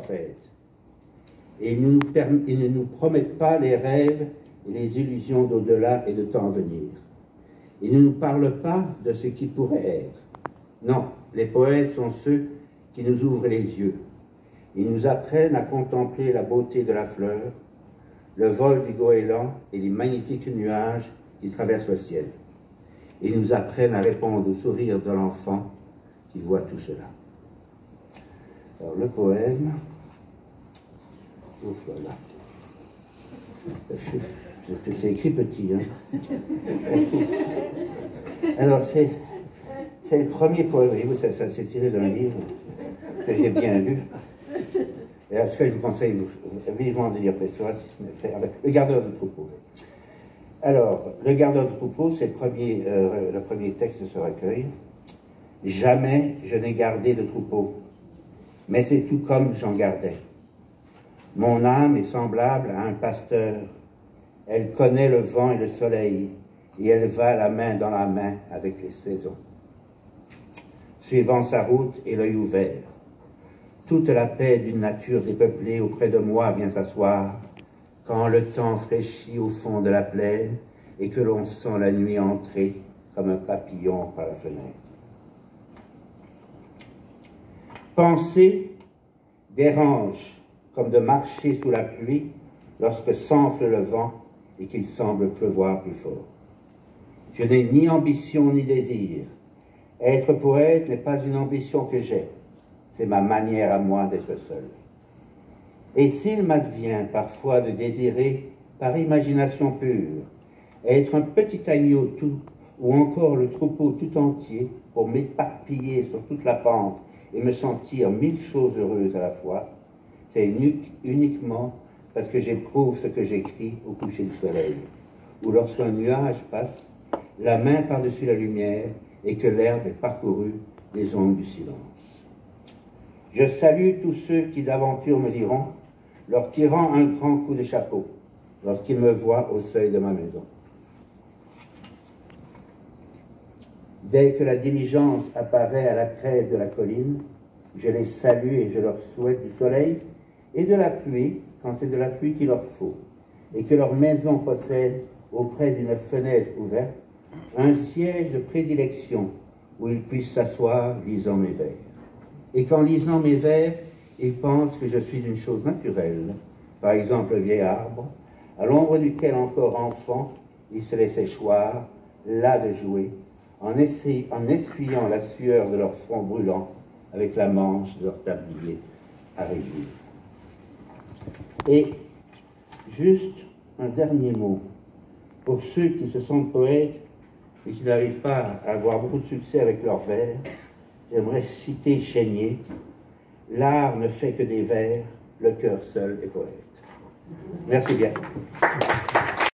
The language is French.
prophètes. Et ils ne nous promettent pas les rêves et les illusions d'au-delà et de temps à venir. Ils ne nous parlent pas de ce qui pourrait être. Non, les poètes sont ceux qui nous ouvrent les yeux. Ils nous apprennent à contempler la beauté de la fleur, le vol du goéland et les magnifiques nuages qui traversent le ciel. Ils nous apprennent à répondre au sourire de l'enfant qui voit tout cela. Alors le poème, voilà. C'est écrit petit, hein. Alors c'est le premier poème, vous, ça c'est tiré d'un livre que j'ai bien lu. Et après, je vous conseille vivement de lire Pessoa, avec Le gardeur de troupeau. Alors, Le gardeur de troupeau, c'est le premier texte de ce recueil. Jamais je n'ai gardé de troupeau, mais c'est tout comme j'en gardais. Mon âme est semblable à un pasteur. Elle connaît le vent et le soleil, et elle va la main dans la main avec les saisons. Suivant sa route et l'œil ouvert, toute la paix d'une nature dépeuplée auprès de moi vient s'asseoir, quand le temps fraîchit au fond de la plaine et que l'on sent la nuit entrer comme un papillon par la fenêtre. Penser dérange comme de marcher sous la pluie lorsque s'enfle le vent et qu'il semble pleuvoir plus fort. Je n'ai ni ambition ni désir. Être poète n'est pas une ambition que j'ai. C'est ma manière à moi d'être seul. Et s'il m'advient parfois de désirer, par imagination pure, être un petit agneau tout, ou encore le troupeau tout entier, pour m'éparpiller sur toute la pente et me sentir 1000 choses heureuses à la fois, c'est uniquement parce que j'éprouve ce que j'écris au coucher du soleil, ou lorsqu'un nuage passe, la main par-dessus la lumière, et que l'herbe est parcourue des ondes du silence. Je salue tous ceux qui d'aventure me diront, leur tirant un grand coup de chapeau, lorsqu'ils me voient au seuil de ma maison. Dès que la diligence apparaît à la crête de la colline, je les salue et je leur souhaite du soleil et de la pluie, quand c'est de la pluie qu'il leur faut, et que leur maison possède, auprès d'une fenêtre ouverte, un siège de prédilection où ils puissent s'asseoir lisant mes vers. Et qu'en lisant mes vers, ils pensent que je suis une chose naturelle, par exemple un vieil arbre, à l'ombre duquel encore enfant, ils se laissaient choir, là de jouer, en essuyant la sueur de leur front brûlant avec la manche de leur tablier à réduire. Et juste un dernier mot pour ceux qui se sentent poètes et qui n'arrivent pas à avoir beaucoup de succès avec leurs vers. J'aimerais citer Chénier. L'art ne fait que des vers, le cœur seul est poète. Merci bien.